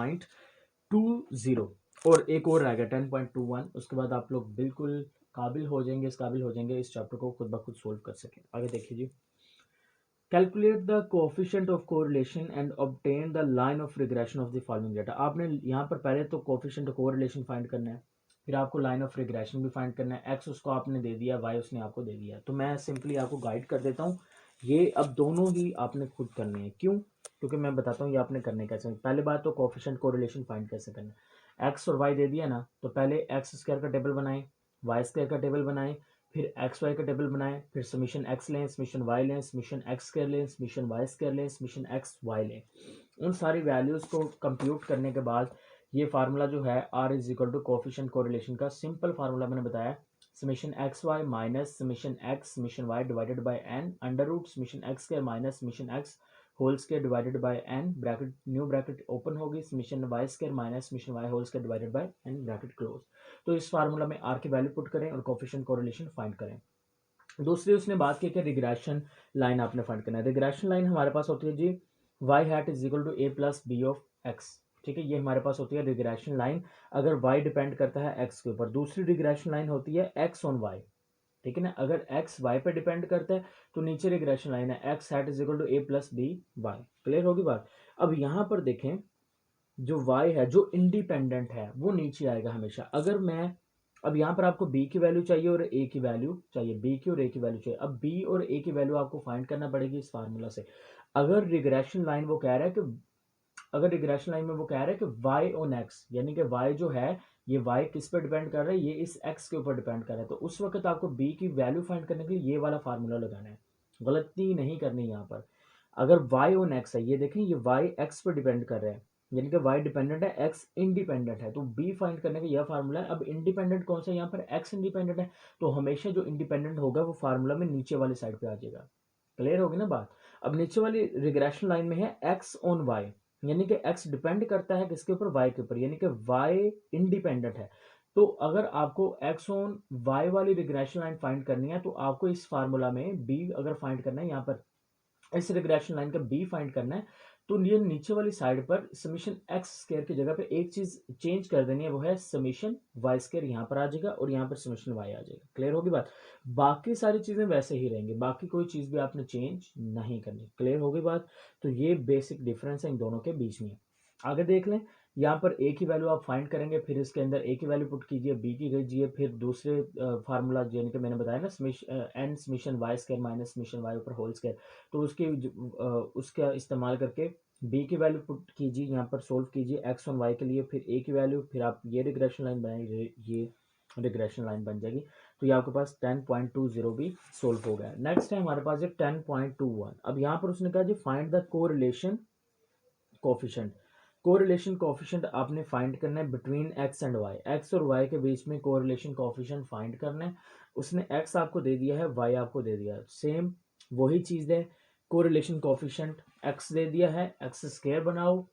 10.20 और एक और रहेगा 10.21। उसके बाद आप लोग बिल्कुल काबिल हो जाएंगे, इस काबिल हो जाएंगे इस चैप्टर को खुद ब खुद सोल्व कर सकें। आगे देखिए जी, calculate the coefficient of correlation and obtain the line of regression of the following data. आपने यहाँ पर पहले तो कोफिशिएंट ऑफ कोरिलेशन फाइंड करना है, फिर आपको लाइन ऑफ रिग्रेशन भी फाइंड करना है। एक्स उसको आपने दे दिया, वाई उसने आपको दे दिया। तो मैं सिंपली आपको गाइड कर देता हूँ, ये अब दोनों ही आपने खुद करने हैं। क्यों? क्योंकि मैं बताता हूँ ये आपने करने कैसे। पहले बात तो कोफिशिएंट कोरिलेशन फाइंड कैसे करना है। एक्स और वाई दे दिया ना, तो पहले एक्स स्क्वायर का टेबल बनाएं, वाई स्क्वायर का टेबल बनाएं, फिर एक्स वाई का टेबल बनाएं, फिर समीशन एक्स लें, समीशन वाई लें, समीशन एक्स स्क्वायर लें, समीशन वाई स्क्वायर लें, समीशन एक्स वाई लें। उन सारी वैल्यूज़ को कंप्यूट करने के बाद ये फार्मूला जो है R is equal to coefficient correlation का सिंपल फार्मूला मैंने बताया, summation X Y minus summation X summation Y divided by N under root summation X square minus summation X whole square divided by N, bracket new bracket open होगी, summation Y square minus summation Y whole square divided by N, bracket close. तो इस formula में are की value put करें और coefficient correlation find करें। दूसरी उसने बात की कि रिग्रेशन लाइन आपने फाइंड करना है। रिग्रेशन लाइन हमारे पास होती है जी Y hat is equal to A plus B of X. ठीक है, ये हमारे पास होती है रिग्रेशन लाइन अगर y डिपेंड करता है x के ऊपर। दूसरी रिग्रेशन लाइन होती है x ऑन y। ठीक है ना, अगर x y पे डिपेंड करता है तो नीचे रिग्रेशन लाइन है x hat is equal to A plus b y. Clear होगी बात? अब यहाँ पर देखें, जो y है जो इंडिपेंडेंट है वो नीचे आएगा हमेशा। अगर मैं अब यहाँ पर आपको b की वैल्यू चाहिए और a की वैल्यू चाहिए, b की और a की वैल्यू चाहिए। अब b और a की वैल्यू आपको फाइंड करना पड़ेगी इस फार्मूला से। अगर रिग्रेशन लाइन वो कह रहा है कि अगर रिग्रेशन लाइन में वो कह रहा है कि y ऑन x, यानी कि y जो है ये y किस पर डिपेंड कर रहा है, ये इस x के ऊपर डिपेंड कर रहा है, तो उस वक्त आपको b की वैल्यू फाइंड करने के लिए ये वाला फार्मूला लगाना है। गलती नहीं करनी यहाँ पर। अगर y ऑन x है, ये देखें ये y x पर डिपेंड कर रहा है, यानी कि y डिपेंडेंट है, x इंडिपेंडेंट है, तो b फाइंड करने का यह फार्मूला है। अब इंडिपेंडेंट कौन सा है यहाँ पर? x इंडिपेंडेंट है, तो हमेशा जो इंडिपेंडेंट होगा वो फार्मूला में नीचे वाली साइड पे आ जाएगा। क्लियर होगी ना बात? अब नीचे वाली रिग्रेशन लाइन में है x ऑन y, यानी कि x डिपेंड करता है किसके ऊपर? y के ऊपर, यानी कि y इंडिपेंडेंट है। तो अगर आपको x ऑन y वाली रिग्रेशन लाइन फाइंड करनी है तो आपको इस फार्मूला में b अगर फाइंड करना है, यहाँ पर इस रिग्रेशन लाइन का b फाइंड करना है, तो ये नीचे वाली साइड पर समीशन एक्स स्क्वायर की जगह पे एक चीज चेंज कर देनी है, वो है समीशन वाई स्क्वायर यहाँ पर आ जाएगा और यहाँ पर समीशन वाई आ जाएगा। क्लियर होगी बात? बाकी सारी चीजें वैसे ही रहेंगी, बाकी कोई चीज भी आपने चेंज नहीं करनी। क्लियर होगी बात? तो ये बेसिक डिफरेंस है इन दोनों के बीच में। आगे देख लें, यहाँ पर ए की वैल्यू आप फाइंड करेंगे, फिर इसके अंदर ए की वैल्यू पुट कीजिए, बी की कीजिए, फिर दूसरे फार्मूला यानी कि मैंने बताया ना n summation Y square minus summation y ऊपर होल स्क्वायर, तो उसका इस्तेमाल करके बी की वैल्यू पुट कीजिए, यहाँ पर सोल्व कीजिए एक्स ऑन वाई के लिए, फिर ए की वैल्यू, फिर आप ये रिग्रेशन लाइन बनाइए, ये रिग्रेशन लाइन बन जाएगी। तो ये आपके पास 10.20 भी सोल्व हो गया। नेक्स्ट है हमारे पास ये 10.21। अब यहाँ पर उसने कहा जी find the correlation coefficient. Correlation coefficient आपने फाइंड करना है between X and Y, X और वाई के बीच में कोरिलेशन कोफिशिएंट फाइंड करना है। उसने एक्स आपको दे दिया है, वाई आपको दे दिया है, सेम वही चीज है। कोरिलेशन कोफिशिएंट एक्स दे दिया है, एक्स स्क्वायर बनाओ,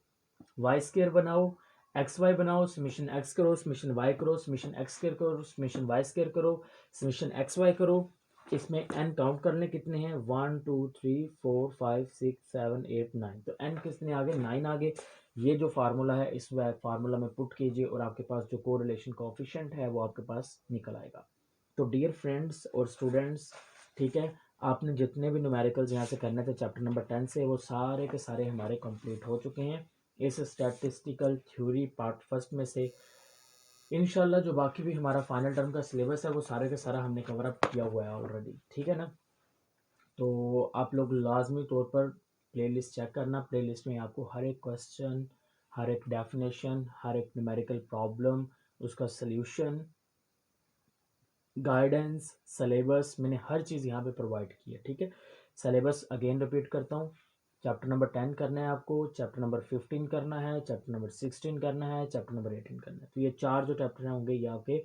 वाई स्क्वायर बनाओ, एक्स वाई बनाओ, समीशन एक्स करो, समीशन वाई करो, समीशन एक्स स्क्वायर करो, समीशन वाई स्क्वायर करो, समीशन एक्स वाई करो। इसमें एन काउंट कर लें कितने हैं, 1 2 3 4 5 6 7 8 9, तो एन कितने आगे? 9 आगे। ये जो फार्मूला है इस फार्मूला में पुट कीजिए और आपके पास जो कोरिलेशन कोएफिशिएंट है वो आपके पास निकल आएगा। तो डियर फ्रेंड्स और स्टूडेंट्स, ठीक है, आपने जितने भी न्यूमेरिकल्स यहाँ से करने थे चैप्टर नंबर 10 से, वो सारे के सारे हमारे कंप्लीट हो चुके हैं इस स्टैटिस्टिकल थ्योरी पार्ट फर्स्ट में से। इंशाल्लाह जो बाकी भी हमारा फाइनल टर्म का सिलेबस है वो सारे का सारा हमने कवर अप किया हुआ है ऑलरेडी। ठीक है ना? तो आप लोग लाजमी तौर पर प्लेलिस्ट चेक करना, प्लेलिस्ट में आपको हर एक क्वेश्चन, हर एक डेफिनेशन, हर एक न्यूमेरिकल प्रॉब्लम, उसका सल्यूशन, गाइडेंस, सिलेबस, मैंने हर चीज़ यहाँ पे प्रोवाइड की है। ठीक है, सिलेबस अगेन रिपीट करता हूँ, चैप्टर नंबर 10 करना है आपको, चैप्टर नंबर 15 करना है, चैप्टर नंबर 16 करना है, चैप्टर नंबर 18 करना है। तो ये चार जो चैप्टर होंगे ये आपके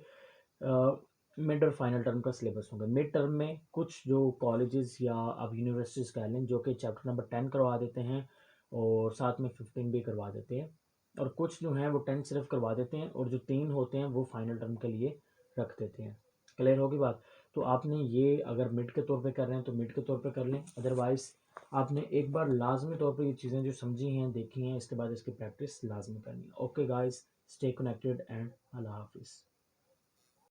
मिड और फाइनल टर्म का सिलेबस होंगे। मिड टर्म में कुछ जो कॉलेजेस या अब यूनिवर्सिटीज़ कह लें जो कि चैप्टर नंबर 10 करवा देते हैं और साथ में 15 भी करवा देते हैं, और कुछ जो हैं वो 10 सिर्फ करवा देते हैं और जो 3 होते हैं वो फाइनल टर्म के लिए रख देते हैं। क्लियर होगी बात? तो आपने ये अगर मिड के तौर पे कर रहे हैं तो मिड के तौर पे कर लें, अदरवाइज आपने एक बार लाजमी तौर पर ये चीज़ें जो समझी हैं, देखी हैं, इसके बाद इसकी प्रैक्टिस लाजमी करनी है। Okay guys, stay connected and अल्लाह हाफिज़।